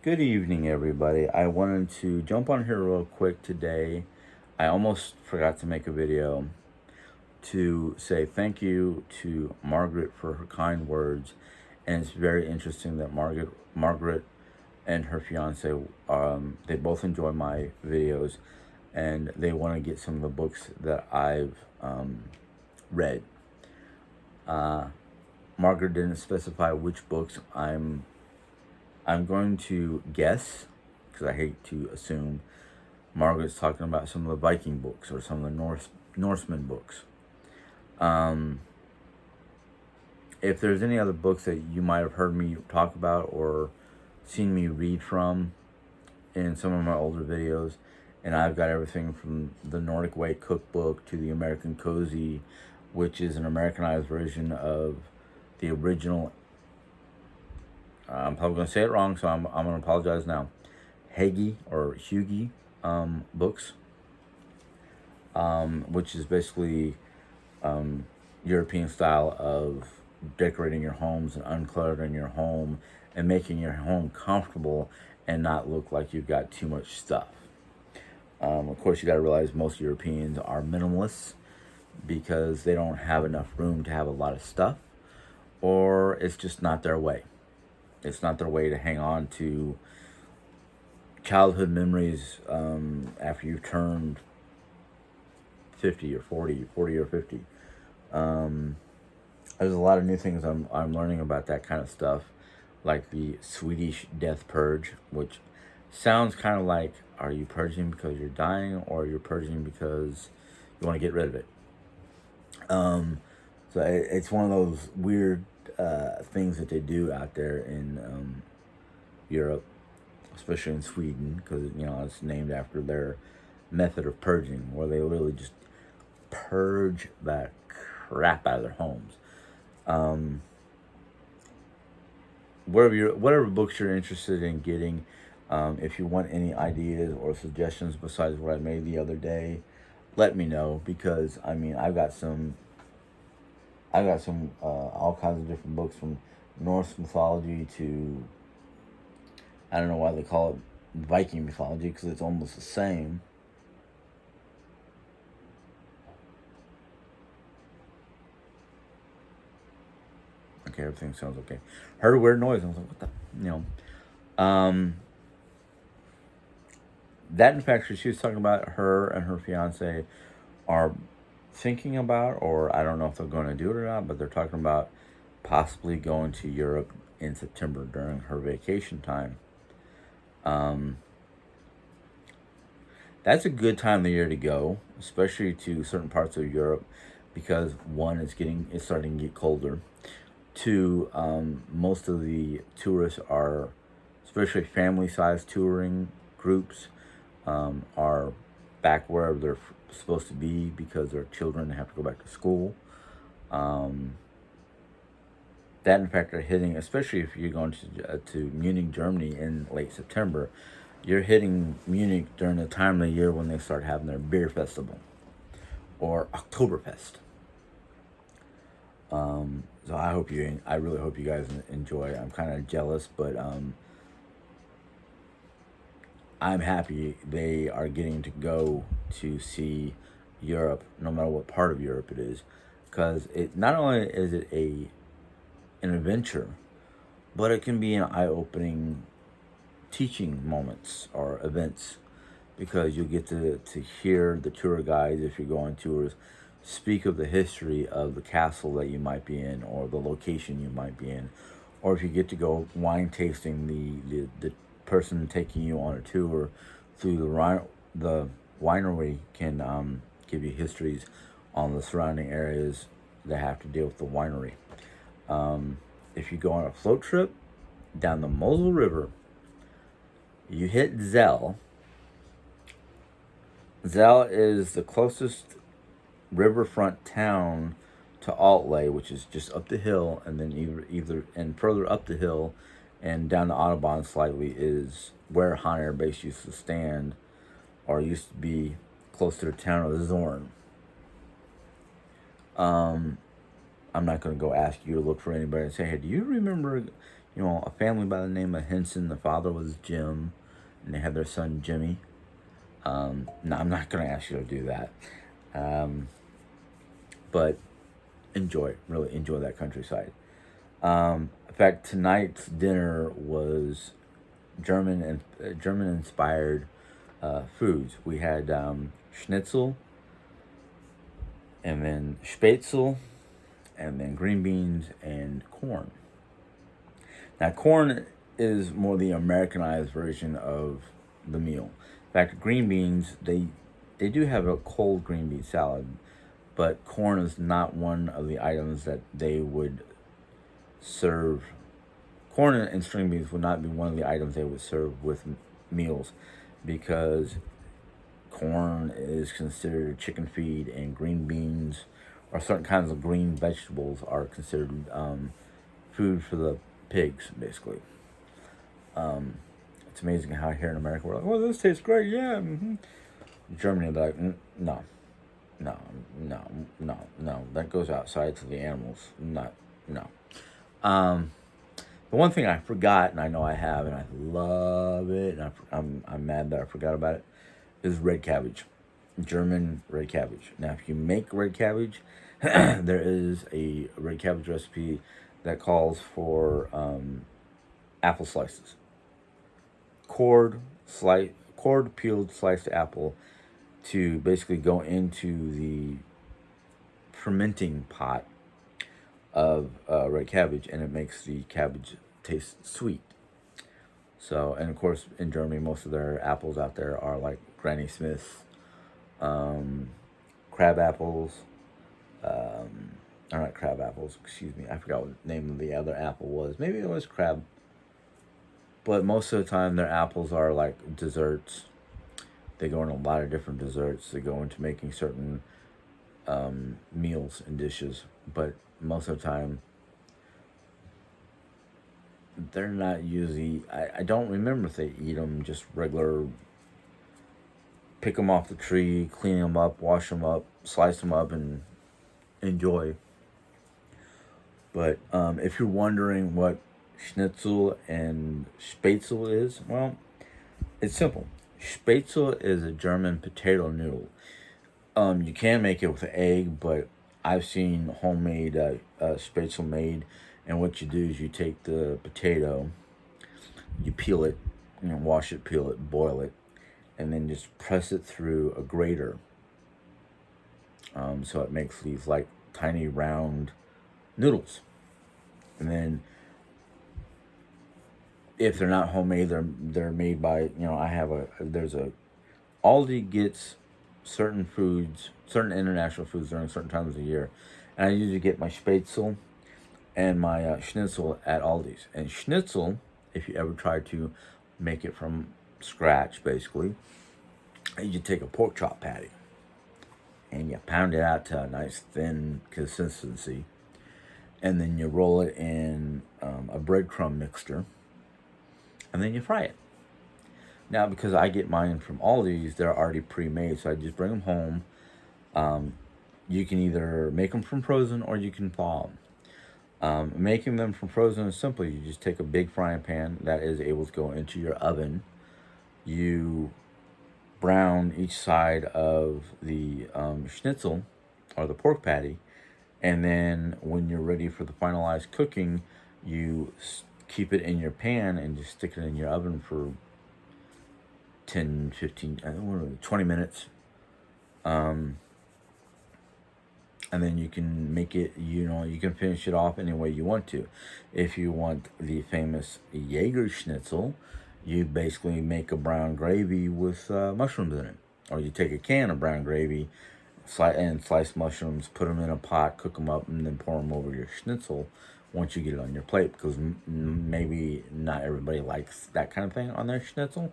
Good evening, everybody. I wanted to jump on here real quick today. I almost forgot to make a video to say thank you to Margaret for her kind words, and it's very interesting that Margaret and her fiance, they both enjoy my videos, and they want to get some of the books that I've read. Margaret didn't specify which books. I'm going to guess, because I hate to assume, Margaret's talking about some of the Viking books or some of the Norseman books. If there's any other books that you might have heard me talk about or seen me read from in some of my older videos, and I've got everything from the Nordic Way cookbook to the American Cozy, which is an Americanized version of the original. I'm probably going to say it wrong, so I'm going to apologize now. Hagi or Hugi books, which is basically European style of decorating your homes and uncluttering your home and making your home comfortable and not look like you've got too much stuff. Of course, you got to realize most Europeans are minimalists because they don't have enough room to have a lot of stuff, or it's just not their way. It's not their way to hang on to childhood memories after you've turned 50 or 40 or 50. There's a lot of new things I'm learning about that kind of stuff, like the Swedish death purge, which sounds kind of like, are you purging because you're dying, or you're purging because you want to get rid of it? So it's one of those weird things that they do out there in Europe, especially in Sweden, because it's named after their method of purging, where they literally just purge the crap out of their homes. Whatever books you're interested in getting, if you want any ideas or suggestions besides what I made the other day, let me know, because I've got some all kinds of different books, from Norse mythology to, I don't know why they call it Viking mythology, because it's almost the same. Okay, everything sounds okay. Heard a weird noise. I was like, what the, you know. That, in fact, she was talking about her and her fiance are thinking about, or I don't know if they're going to do it or not, but they're talking about possibly going to Europe in September during her vacation time. That's a good time of the year to go, especially to certain parts of Europe, because one, it's starting to get colder. Two, most of the tourists are, especially family-sized touring groups, are back wherever they're supposed to be because their children have to go back to school. That, in fact, are hitting, especially if you're going to Munich, Germany in late September. You're hitting Munich during the time of the year when they start having their beer festival or Oktoberfest. So I really hope you guys enjoy. I'm kind of jealous, but I'm happy they are getting to go to see Europe, no matter what part of Europe it is, because it not only is it an adventure, but it can be an eye-opening teaching moments or events, because you'll get to hear the tour guides, if you go on tours, speak of the history of the castle that you might be in, or the location you might be in, or if you get to go wine tasting, the person taking you on a tour through the winery can give you histories on the surrounding areas that have to deal with the winery. If you go on a float trip down the Mosel River, you hit Zell. Zell is the closest riverfront town to Altley, which is just up the hill, and then either and further up the hill and down the Autobahn slightly is where Hahn Air Base used to stand, or used to be, close to the town of Zorn. I'm not going to go ask you to look for anybody and say, hey, do you remember, a family by the name of Henson. The father was Jim, and they had their son Jimmy. No, I'm not going to ask you to do that. Um, but enjoy it. Really enjoy that countryside. In fact, tonight's dinner was German inspired foods. We had schnitzel, and then spätzle, and then green beans and corn. Now, corn is more the Americanized version of the meal. In fact, green beans, they do have a cold green bean salad, but corn is not one of the items that they would serve. Corn and string beans would not be one of the items they would serve with meals, because corn is considered chicken feed, and green beans or certain kinds of green vegetables are considered food for the pigs, basically. It's amazing how here in America we're like, "Oh, this tastes great, yeah." Mm-hmm. Germany, they're like, "No, no, no, no, no. That goes outside to the animals. Not, no." Um, the one thing I forgot, and I know I have, and I love it, and I'm mad that I forgot about it, is red cabbage, German red cabbage. Now, if you make red cabbage, there is a red cabbage recipe that calls for apple slices, cord peeled sliced apple, to basically go into the fermenting pot of red cabbage, and it makes the cabbage taste sweet. So, and of course, in Germany, most of their apples out there are like Granny Smith's, crab apples. Or not crab apples, excuse me. I forgot what the name of the other apple was. Maybe it was crab. But most of the time, their apples are like desserts. They go in a lot of different desserts. They go into making certain meals and dishes. But most of the time, they're not usually. I don't remember if they eat them just regular. Pick them off the tree, clean them up, wash them up, slice them up, and enjoy. But if you're wondering what schnitzel and spätzle is, well, it's simple. Spätzle is a German potato noodle. You can make it with an egg, but I've seen homemade spätzle made, and what you do is you take the potato, you peel it, wash it, peel it, boil it, and then just press it through a grater. So it makes these like tiny round noodles. And then if they're not homemade, they're made by, I have there's a Aldi gets certain foods, certain international foods during certain times of the year, and I usually get my spätzle and my schnitzel at Aldi's. And schnitzel, if you ever try to make it from scratch, basically, you take a pork chop patty and you pound it out to a nice thin consistency, and then you roll it in a breadcrumb mixture, and then you fry it. Now, because I get mine from Aldi's, they're already pre-made, so I just bring them home. You can either make them from frozen or you can thaw them. Making them from frozen is simple. You just take a big frying pan that is able to go into your oven. You brown each side of the schnitzel or the pork patty, and then when you're ready for the finalized cooking, you keep it in your pan and just stick it in your oven for 10, 15, 20 minutes. And then you can make it, you can finish it off any way you want to. If you want the famous Jaeger schnitzel, you basically make a brown gravy with mushrooms in it. Or you take a can of brown gravy and slice mushrooms, put them in a pot, cook them up, and then pour them over your schnitzel once you get it on your plate. Because maybe not everybody likes that kind of thing on their schnitzel.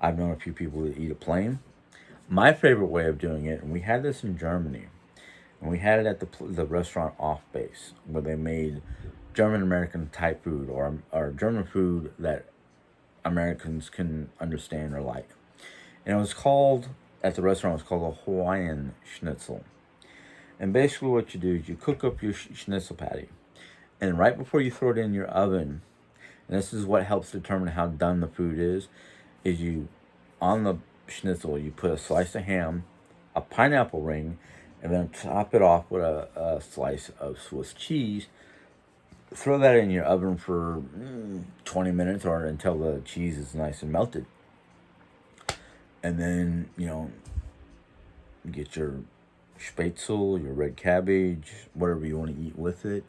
I've known a few people that eat it plain. My favorite way of doing it, and we had this in Germany, and we had it at the restaurant Off Base, where they made German American type food, or German food that Americans can understand or like. And it was called, at the restaurant, it was called a Hawaiian schnitzel. And basically what you do is you cook up your schnitzel patty, and right before you throw it in your oven, And this is what helps determine how done the food is you, on the schnitzel, you put a slice of ham, a pineapple ring, and then top it off with a slice of Swiss cheese. Throw that in your oven for 20 minutes or until the cheese is nice and melted. And then, get your spätzle, your red cabbage, whatever you want to eat with it.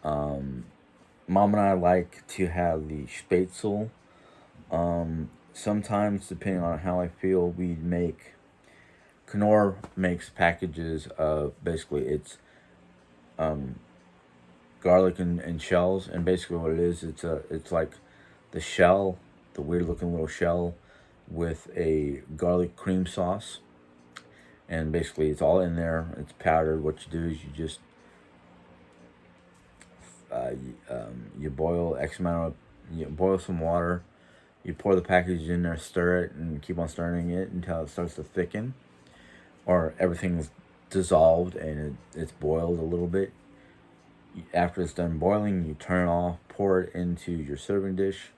Mom and I like to have the spätzle. Sometimes, depending on how I feel, we make. Knorr makes packages of basically it's garlic and shells, and basically what it is, it's like the shell, the weird looking little shell, with a garlic cream sauce, and basically it's all in there. It's powdered. What you do is you just you boil X amount of, you boil some water, you pour the package in there, stir it, and keep on stirring it until it starts to thicken, or everything's dissolved and it's boiled a little bit. After it's done boiling, you turn it off, pour it into your serving dish,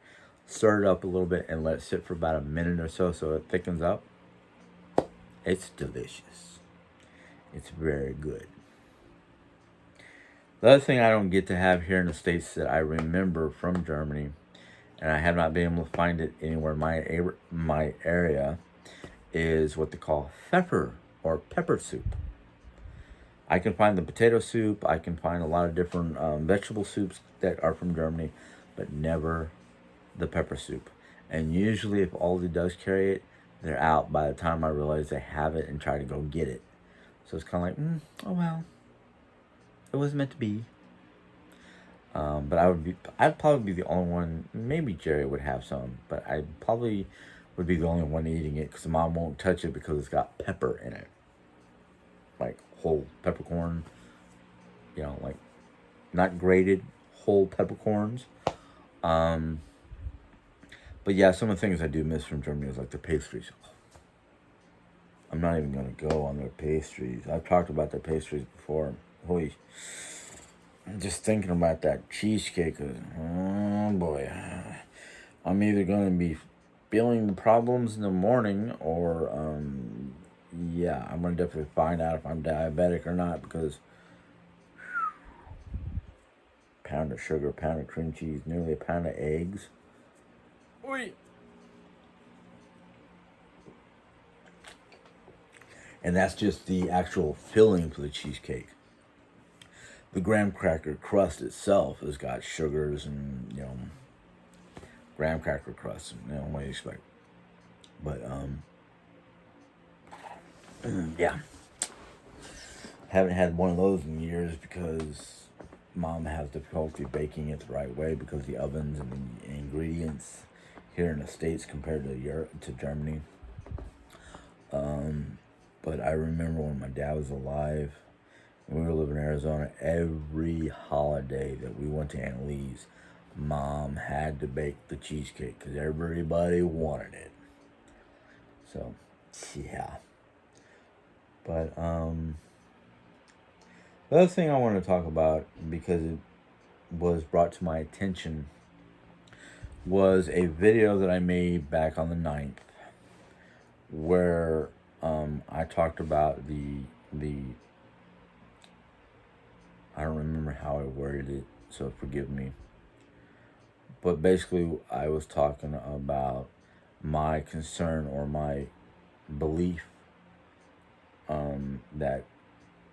stir it up a little bit, and let it sit for about a minute or so it thickens up. It's delicious. It's very good. The other thing I don't get to have here in the States that I remember from Germany, and I have not been able to find it anywhere in my area, is what they call pfeffer or pepper soup. I can find the potato soup. I can find a lot of different vegetable soups that are from Germany, but never the pepper soup. And usually if Aldi does carry it, they're out by the time I realize they have it and try to go get it. So it's kind of like, oh well, it was meant to be. But I'd probably be the only one. Maybe Jerry would have some, but I probably would be the only one eating it because Mom won't touch it because it's got pepper in it, like whole peppercorn. Like not grated, whole peppercorns. But yeah, some of the things I do miss from Germany is like the pastries. I'm not even gonna go on their pastries. I've talked about their pastries before. Holy. Just thinking about that cheesecake, oh boy, I'm either going to be feeling the problems in the morning, or I'm going to definitely find out if I'm diabetic or not, because pound of sugar, pound of cream cheese, nearly a pound of eggs. Oy. And that's just the actual filling for the cheesecake. The graham cracker crust itself has got sugars and, graham cracker crust, and, what do you expect? But, yeah. Haven't had one of those in years because Mom has difficulty baking it the right way because of the ovens and the ingredients here in the States compared to Germany. But I remember when my dad was alive, when we were living in Arizona, every holiday that we went to Aunt Lee's, Mom had to bake the cheesecake because everybody wanted it. So, yeah. But, the other thing I want to talk about, because it was brought to my attention, was a video that I made back on the 9th, where I talked about the I don't remember how I worded it, so forgive me. But basically, I was talking about my concern or my belief that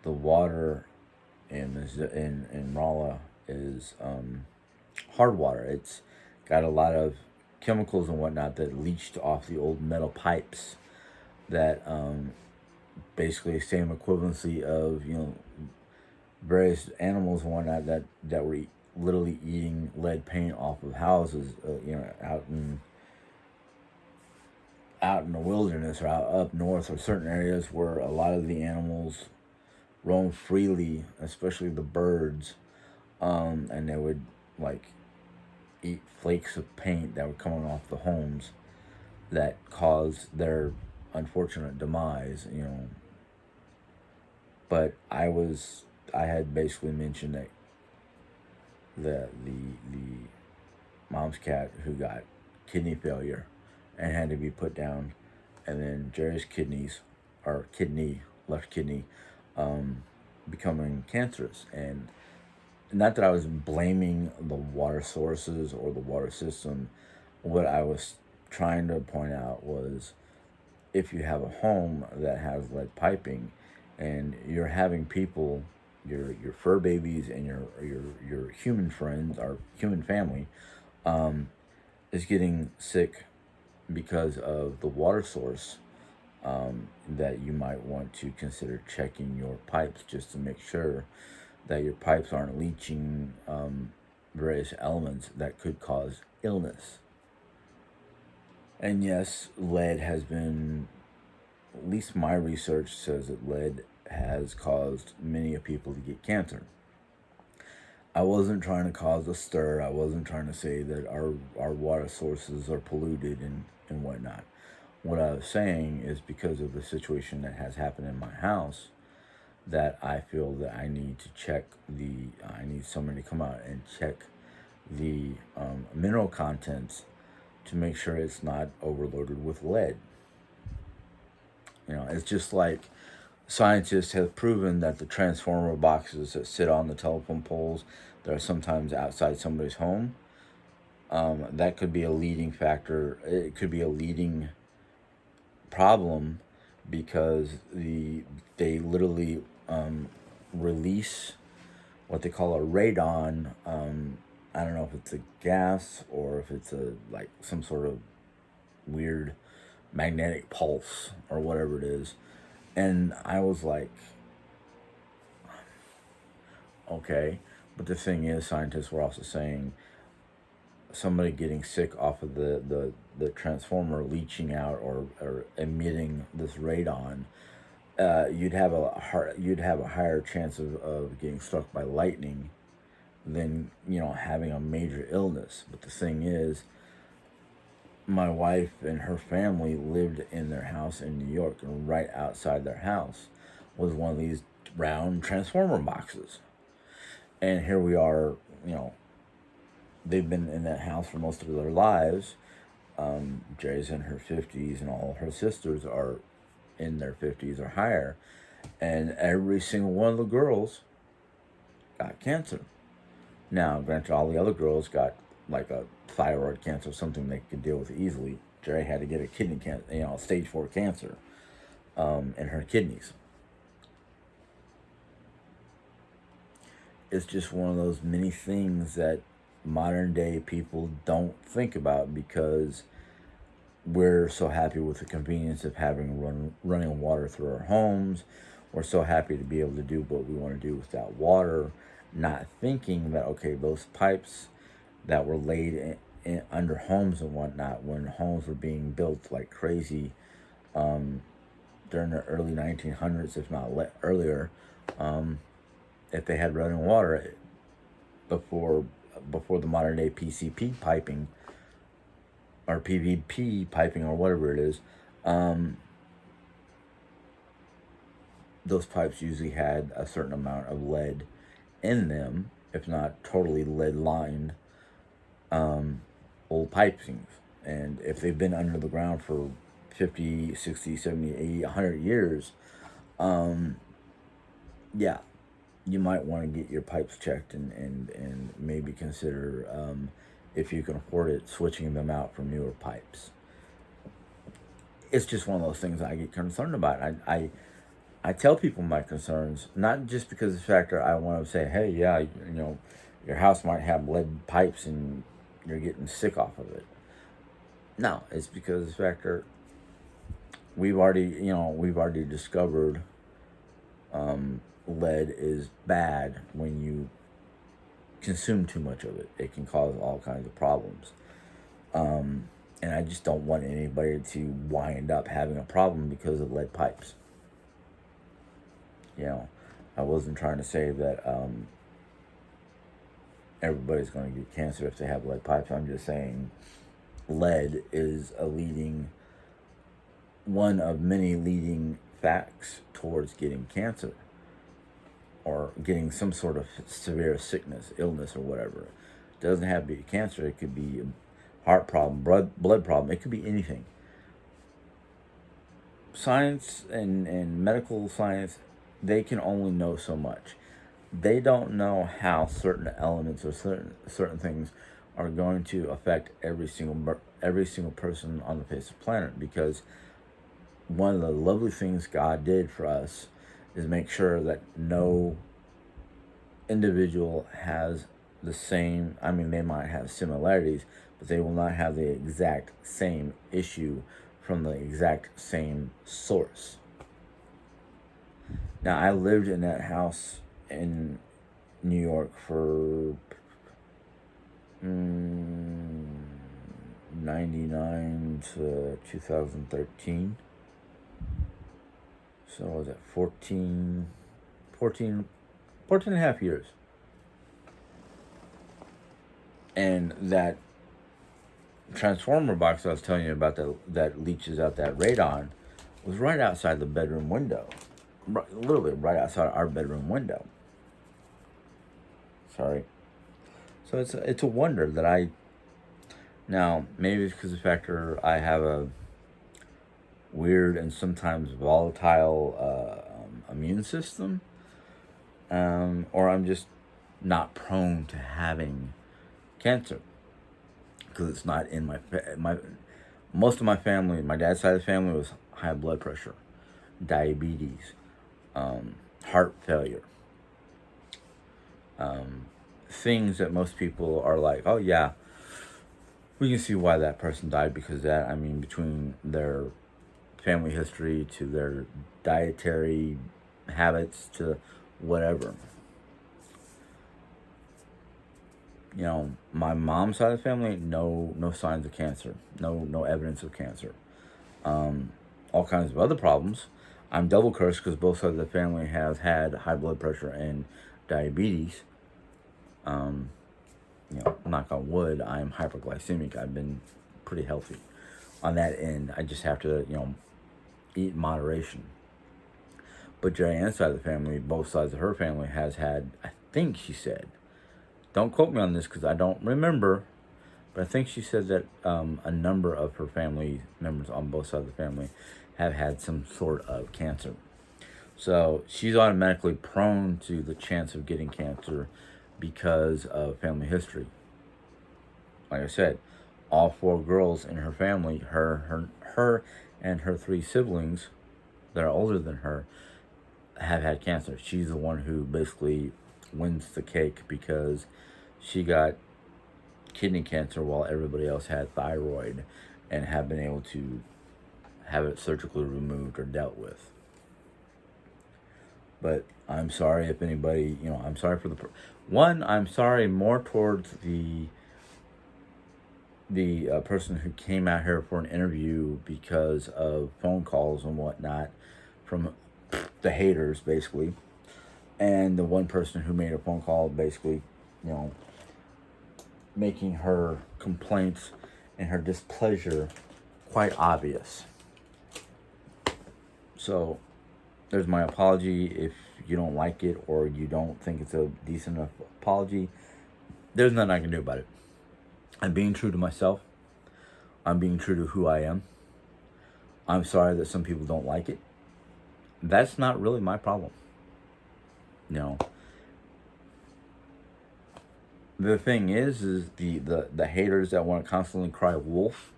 the water in Raleigh is hard water. It's got a lot of chemicals and whatnot that leached off the old metal pipes that basically same equivalency of various animals and whatnot that were literally eating lead paint off of houses, out in the wilderness or out up north, or certain areas where a lot of the animals roam freely, especially the birds, and they would eat flakes of paint that were coming off the homes that caused their unfortunate demise. But I had basically mentioned that the mom's cat who got kidney failure and had to be put down, and then Jerry's kidneys, or kidney, left kidney, um, becoming cancerous. And not that I was blaming the water sources or the water system. What I was trying to point out was, if you have a home that has lead piping and you're having people, your fur babies and your human friends or human family, um, is getting sick because of the water source, that you might want to consider checking your pipes just to make sure that your pipes aren't leaching various elements that could cause illness. And yes, lead has been, at least my research says that lead has caused many of people to get cancer. I wasn't trying to cause a stir. I wasn't trying to say that our water sources are polluted and whatnot. What I was saying is, because of the situation that has happened in my house, that I feel that I need to check I need somebody to come out and check the mineral contents to make sure it's not overloaded with lead. It's just like scientists have proven that the transformer boxes that sit on the telephone poles that are sometimes outside somebody's home, that could be a leading factor. It could be a leading problem, because they literally release what they call a radon. I don't know if it's a gas or if it's like some sort of weird magnetic pulse or whatever it is. And I was like, okay. But the thing is, scientists were also saying somebody getting sick off of the transformer leaching out or emitting this radon, you'd have a higher chance of getting struck by lightning than having a major illness. But the thing is, my wife and her family lived in their house in New York, and right outside their house was one of these round transformer boxes. And here we are, they've been in that house for most of their lives. Jay's in her 50s, and all her sisters are in their 50s or higher. And every single one of the girls got cancer. Now, granted, all the other girls got like a thyroid cancer, something they could deal with easily. Jerry had to get a kidney cancer, stage 4 cancer, in her kidneys. It's just one of those many things that modern day people don't think about, because we're so happy with the convenience of having running water through our homes. We're so happy to be able to do what we want to do with that water, not thinking that, okay, those pipes that were laid under homes and whatnot, when homes were being built like crazy, during the early 1900s, if not earlier, if they had running water before the modern day PCP piping or PVP piping or whatever it is, those pipes usually had a certain amount of lead in them, if not totally lead lined, old pipings. And if they've been under the ground for 50, 60, 70, 80, 100 years, yeah, you might want to get your pipes checked and maybe consider, if you can afford it, switching them out for newer pipes. It's just one of those things I get concerned about. I tell people my concerns, not just because of the fact that I want to say, hey, yeah, your house might have lead pipes and you're getting sick off of it. No, it's because of the fact that we've already discovered, lead is bad when you consume too much of it. It can cause all kinds of problems. And I just don't want anybody to wind up having a problem because of lead pipes. I wasn't trying to say that everybody's going to get cancer if they have lead pipes. I'm just saying lead is one of many leading facts towards getting cancer or getting some sort of severe sickness, illness, or whatever. It doesn't have to be cancer. It could be a heart problem, blood problem. It could be anything. Science and medical science, they can only know so much. They don't know how certain elements or certain things are going to affect every single person on the face of the planet, because one of the lovely things God did for us is make sure that no individual has the same, I mean, they might have similarities, but they will not have the exact same issue from the exact same source. Now, I lived in that house in New York for 99 to 2013. So what was that 14 and a half years. And that transformer box I was telling you about that leaches out that radon was right outside the bedroom window. Literally right outside our bedroom window. Sorry. So it's a wonder that now maybe it's because of the factor I have a weird and sometimes volatile immune system, or I'm just not prone to having cancer, because it's not in my most of my family. My dad's side of the family was high blood pressure, diabetes, heart failure, things that most people are like, oh yeah, we can see why that person died because of that. I mean, between their family history to their dietary habits to whatever. You know, my mom's side of the family, no signs of cancer, no evidence of cancer. All kinds of other problems. I'm double cursed because both sides of the family have had high blood pressure and diabetes. You know, knock on wood, I'm hyperglycemic. I've been pretty healthy on that end. I just have to, eat in moderation. But Jerry Ann's side of the family, both sides of her family, has had, I think she said, don't quote me on this because I don't remember, but I think she said that a number of her family members on both sides of the family have had some sort of cancer. So she's automatically prone to the chance of getting cancer because of family history. Like I said, all 4 girls in her family, her and her 3 siblings that are older than her, have had cancer. She's the one who basically wins the cake because she got kidney cancer while everybody else had thyroid and have been able to have it surgically removed or dealt with. But I'm sorry if anybody, I'm sorry for I'm sorry more towards the person who came out here for an interview because of phone calls and whatnot from the haters, basically, and the one person who made a phone call, basically, making her complaints and her displeasure quite obvious. So there's my apology. If you don't like it or you don't think it's a decent enough apology, there's nothing I can do about it. I'm being true to myself. I'm being true to who I am. I'm sorry that some people don't like it. That's not really my problem. The thing is the haters that want to constantly cry wolf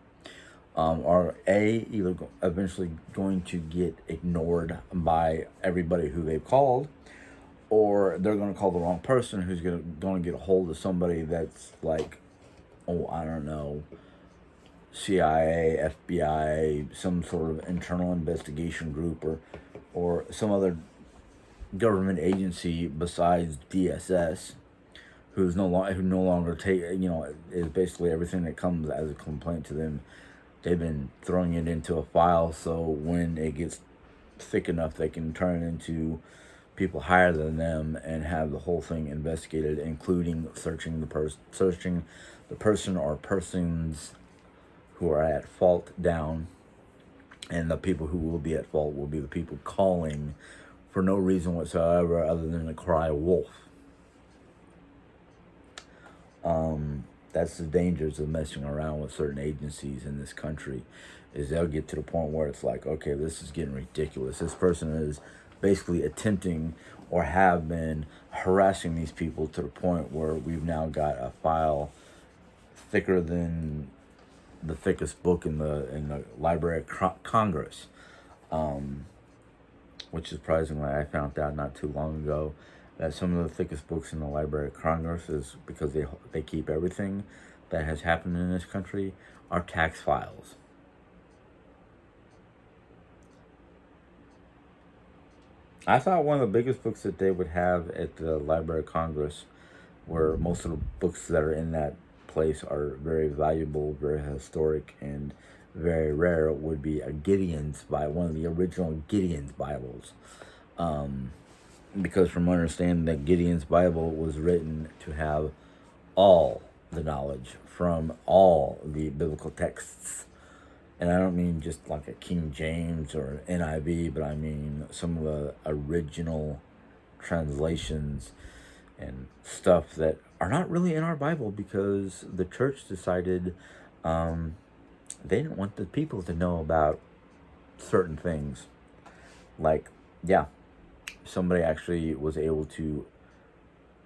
are either eventually going to get ignored by everybody who they've called, or they're going to call the wrong person who's going to get a hold of somebody that's like, oh, I don't know, CIA, FBI, some sort of internal investigation group, or some other government agency besides DSS, who no longer is basically everything that comes as a complaint to them. They've been throwing it into a file, so when it gets thick enough, they can turn it into people higher than them and have the whole thing investigated, including searching the person or persons who are at fault down, and the people who will be at fault will be the people calling for no reason whatsoever other than to cry wolf. That's the dangers of messing around with certain agencies in this country, is they'll get to the point where it's like, okay, this is getting ridiculous. This person is basically attempting or have been harassing these people to the point where we've now got a file thicker than the thickest book in the Library of Congress, which surprisingly I found out not too long ago that some of the thickest books in the Library of Congress is because they keep everything that has happened in this country are tax files. I thought one of the biggest books that they would have at the Library of Congress, where most of the books that are in that place are very valuable, very historic, and very rare, would be a Gideon's Bible, one of the original Gideon's Bibles. Because from understanding that Gideon's Bible was written to have all the knowledge from all the biblical texts. And I don't mean just like a King James or NIV, but I mean some of the original translations and stuff that are not really in our Bible, because the church decided they didn't want the people to know about certain things. Like, yeah, somebody actually was able to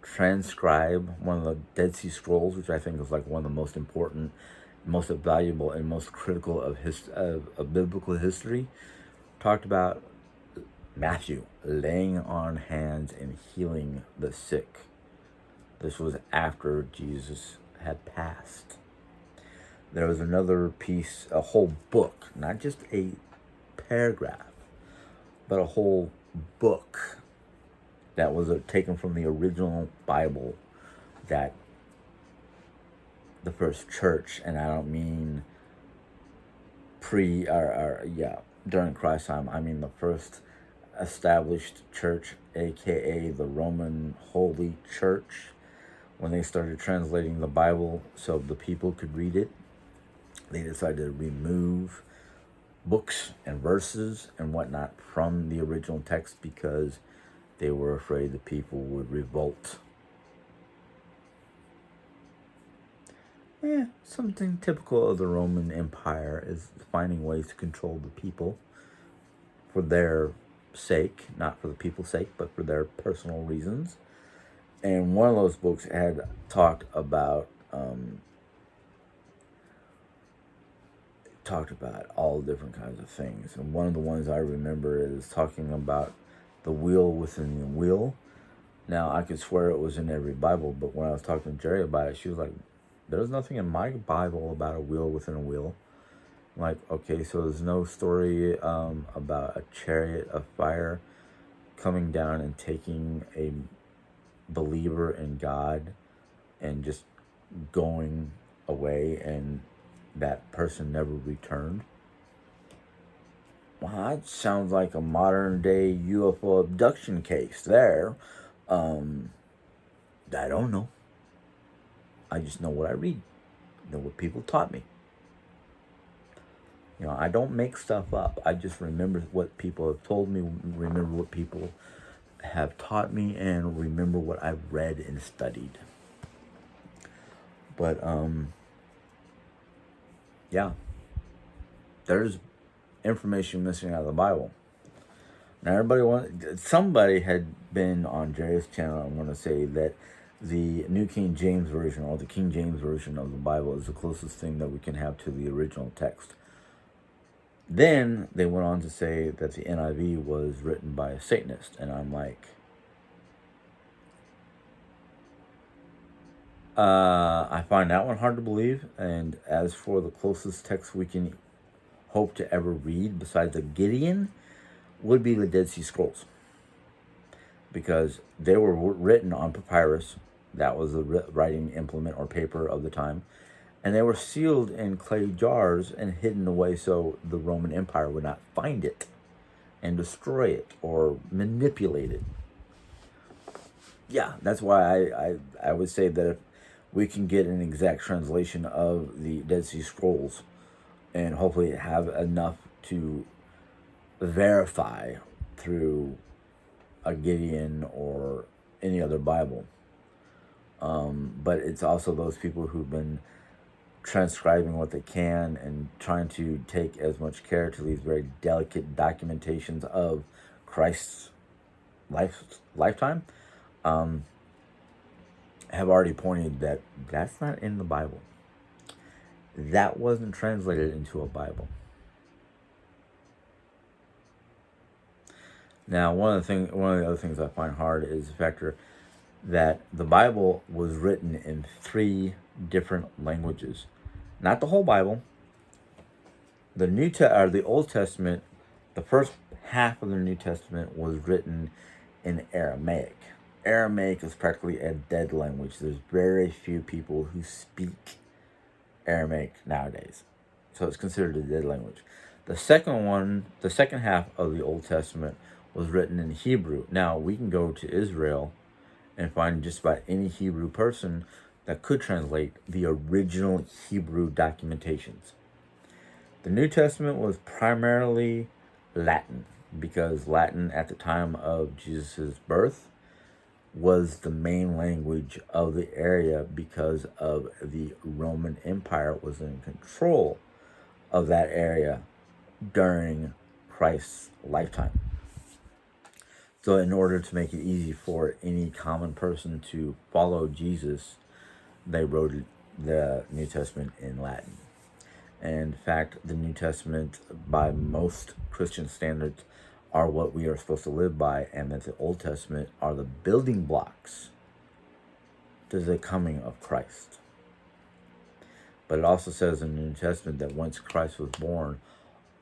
transcribe one of the Dead Sea Scrolls, which I think is like one of the most important, most valuable, and most critical of biblical history. Talked about Matthew laying on hands and healing the sick. This was after Jesus had passed. There was another piece, a whole book, not just a paragraph, but a whole book that was taken from the original Bible that the first church, and I don't mean during Christ's time, I mean the first established church, aka the Roman Holy Church, when they started translating the Bible so the people could read it, they decided to remove books and verses and whatnot from the original text because they were afraid the people would revolt. Something typical of the Roman Empire is finding ways to control the people for their sake, not for the people's sake, but for their personal reasons. And one of those books had talked about all different kinds of things. And one of the ones I remember is talking about the wheel within the wheel. Now, I could swear it was in every Bible, but when I was talking to Jerry about it, she was like, there's nothing in my Bible about a wheel within a wheel. I'm like, okay, so there's no story about a chariot of fire coming down and taking a believer in God and just going away, and that person never returned. Well, that sounds like a modern day UFO abduction case there. I don't know. I just know what I read. Know what people taught me. I don't make stuff up. I just remember what people have told me, remember what people have taught me, and remember what I've read and studied. But, yeah. There's information missing out of the Bible. Now, somebody had been on Jerry's channel, I'm going to say that the New King James Version, or the King James Version of the Bible, is the closest thing that we can have to the original text. Then they went on to say that the NIV was written by a Satanist, and I'm like, I find that one hard to believe. And as for the closest text we can hope to ever read besides the Gideon, would be the Dead Sea Scrolls, because they were written on papyrus. That was the writing implement or paper of the time. And they were sealed in clay jars and hidden away so the Roman Empire would not find it and destroy it or manipulate it. Yeah, that's why I would say that if we can get an exact translation of the Dead Sea Scrolls and hopefully have enough to verify through a Gideon or any other Bible, But it's also those people who've been transcribing what they can and trying to take as much care to these very delicate documentations of Christ's lifetime, um, have already pointed that that's not in the Bible. That wasn't translated into a Bible. Now, one of the other things I find hard is the factor that the Bible was written in 3 different languages. Not the whole Bible. The Old Testament, the first half of the New Testament was written in Aramaic. Aramaic is practically a dead language. There's very few people who speak Aramaic nowadays. So it's considered a dead language. The second half of the Old Testament was written in Hebrew. Now, we can go to Israel and find just about any Hebrew person that could translate the original Hebrew documentations. The New Testament was primarily Latin, because Latin at the time of Jesus' birth was the main language of the area, because of the Roman Empire was in control of that area during Christ's lifetime. So in order to make it easy for any common person to follow Jesus, they wrote the New Testament in Latin. And in fact, the New Testament, by most Christian standards, are what we are supposed to live by, and that the Old Testament are the building blocks to the coming of Christ. But it also says in the New Testament that once Christ was born,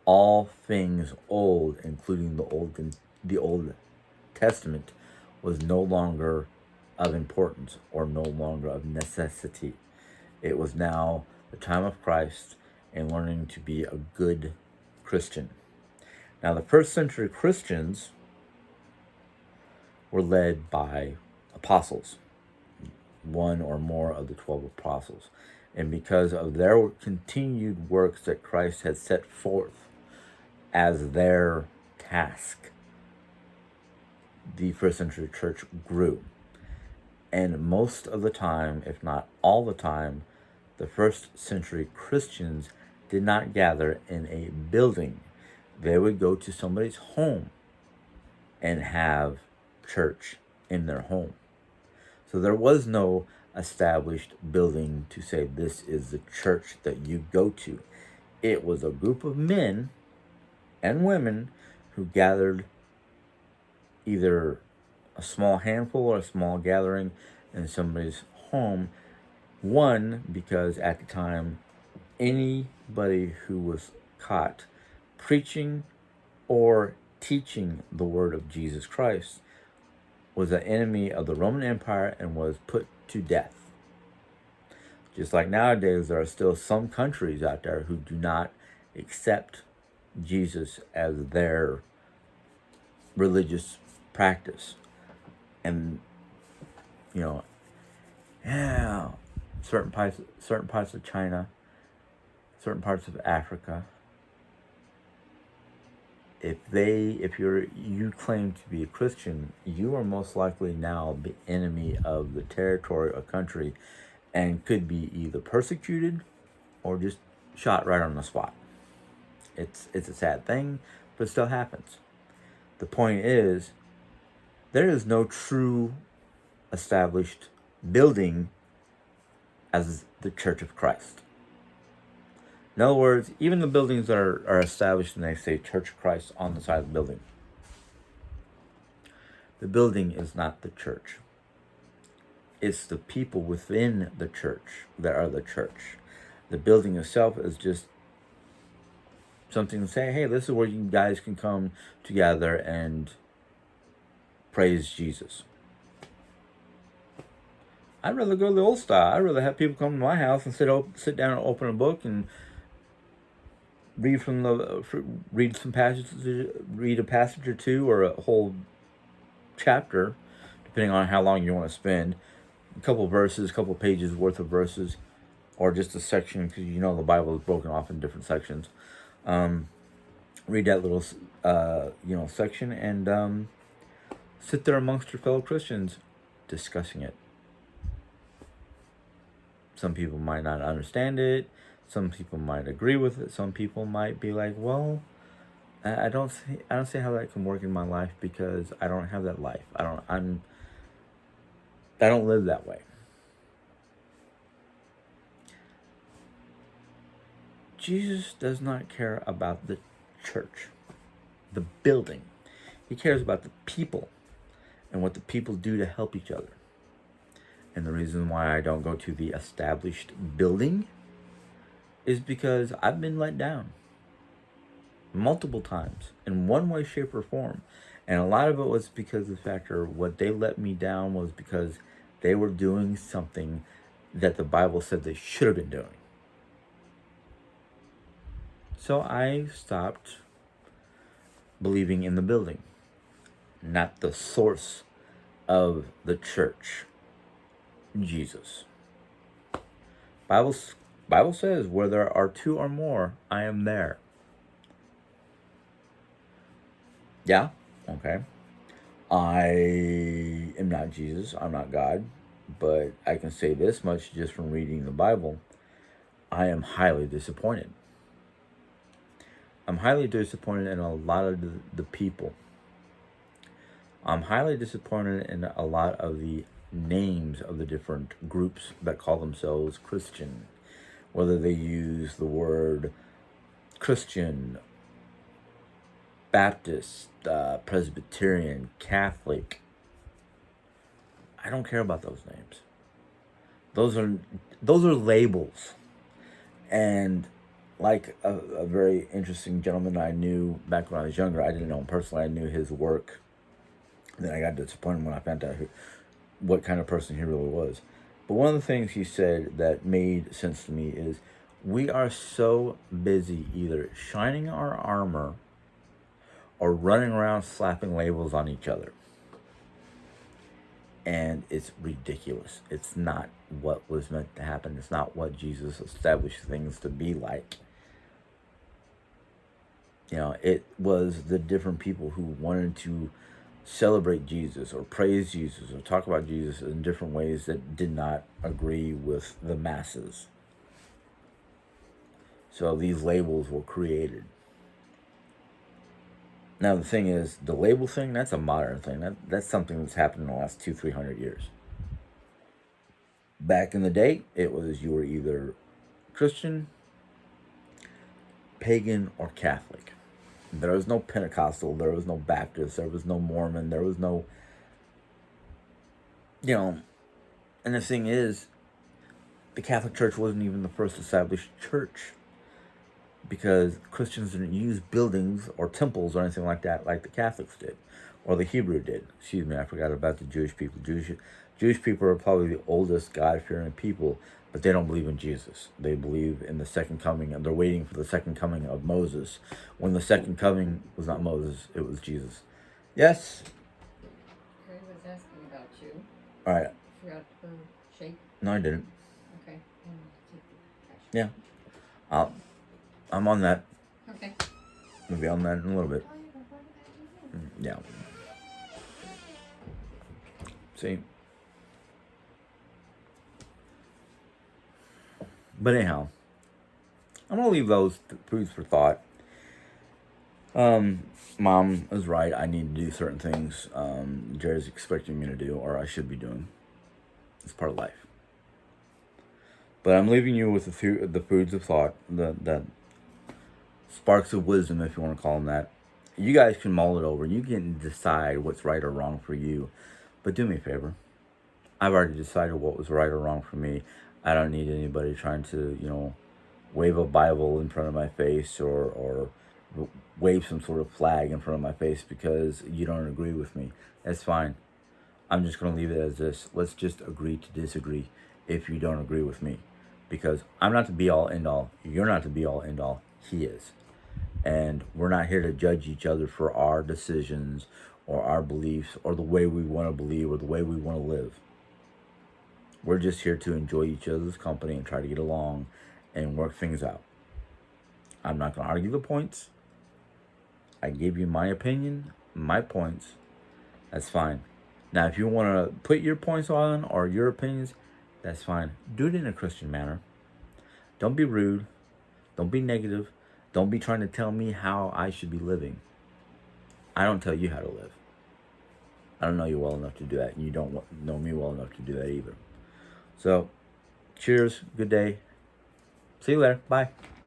all things old, including the Old Testament, was no longer of importance or no longer of necessity. It was now the time of Christ and learning to be a good Christian. Now, the first century Christians were led by apostles, 1 or more of the 12 apostles. And because of their continued works that Christ had set forth as their task, the first century church grew. And most of the time, if not all the time, the first century Christians did not gather in a building. They would go to somebody's home and have church in their home. So there was no established building to say this is the church that you go to. It was a group of men and women who gathered, either a small handful or a small gathering in somebody's home. One, because at the time, anybody who was caught preaching or teaching the word of Jesus Christ was an enemy of the Roman Empire and was put to death. Just like nowadays, there are still some countries out there who do not accept Jesus as their religious practice. And, certain parts of China, certain parts of Africa, if you claim to be a Christian, you are most likely now the enemy of the territory or country, and could be either persecuted or just shot right on the spot. It's a sad thing, but it still happens. The point is, there is no true established building as the Church of Christ. In other words, even the buildings that are established and they say Church of Christ on the side of the building, the building is not the church. It's the people within the church that are the church. The building itself is just something to say, hey, this is where you guys can come together and praise Jesus. I'd rather go the old style. I'd rather have people come to my house and sit down and open a book and read a passage or two, or a whole chapter, depending on how long you want to spend. A couple verses, a couple pages worth of verses, or just a section, because the Bible is broken off in different sections. Read that little section and sit there amongst your fellow Christians discussing it. Some people might not understand it. Some people might agree with it. Some people might be like, well, I don't see how that can work in my life because I don't have that life. I don't live that way. Jesus does not care about the church, the building. He cares about the people and what the people do to help each other. And the reason why I don't go to the established building is because I've been let down multiple times in one way, shape, or form. And a lot of it was because of the factor what they let me down was because they were doing something that the Bible said they should have been doing. So I stopped believing in the building, not the source of the church, Jesus. Bible says, where there are two or more, I am there. Yeah, okay. I am not Jesus, I'm not God, but I can say this much just from reading the Bible. I am highly disappointed. I'm highly disappointed in a lot of the people. I'm highly disappointed in a lot of the names of the different groups that call themselves Christian. Whether they use the word Christian, Baptist, Presbyterian, Catholic. I don't care about those names. Those are labels. And like a very interesting gentleman I knew back when I was younger, I didn't know him personally, I knew his work. And then I got disappointed when I found out what kind of person he really was. But one of the things he said that made sense to me is we are so busy either shining our armor or running around slapping labels on each other. And it's ridiculous. It's not what was meant to happen. It's not what Jesus established things to be like. It was the different people who wanted to celebrate Jesus or praise Jesus or talk about Jesus in different ways that did not agree with the masses. So these labels were created. Now the thing is, the label thing, that's a modern thing. That's something that's happened in the last 200-300 years. Back in the day, it was you were either Christian, pagan, or Catholic. There was no Pentecostal, there was no Baptist, there was no Mormon, there was no, and the thing is, the Catholic Church wasn't even the first established church because Christians didn't use buildings or temples or anything like that like the Catholics did, or the Hebrew did. Excuse me, I forgot about the Jewish people. Jewish people are probably the oldest God-fearing people, but they don't believe in Jesus. They believe in the second coming, and they're waiting for the second coming of Moses. When the second coming was not Moses, it was Jesus. Yes? I was asking about you. All right. You forgot to shake? No, I didn't. Okay. Yeah. I'm on that. Okay. We'll be on that in a little bit. Yeah. See? But anyhow, I'm going to leave those foods for thought. Mom is right. I need to do certain things Jerry's expecting me to do, or I should be doing. It's part of life. But I'm leaving you with the foods of thought, the sparks of wisdom, if you want to call them that. You guys can mull it over. You can decide what's right or wrong for you. But do me a favor. I've already decided what was right or wrong for me. I don't need anybody trying to, wave a Bible in front of my face or wave some sort of flag in front of my face because you don't agree with me. That's fine. I'm just going to leave it as this. Let's just agree to disagree if you don't agree with me. Because I'm not the be-all, end-all. You're not the be-all, end-all. He is. And we're not here to judge each other for our decisions or our beliefs or the way we want to believe or the way we want to live. We're just here to enjoy each other's company and try to get along and work things out. I'm not going to argue the points. I gave you my opinion, my points. That's fine. Now, if you want to put your points on or your opinions, That's fine. Do it in a Christian manner. Don't be rude. Don't be negative. Don't be trying to tell me how I should be living. I don't tell you how to live. I don't know you well enough to do that, and you don't know me well enough to do that either. So, cheers. Good day. See you later. Bye.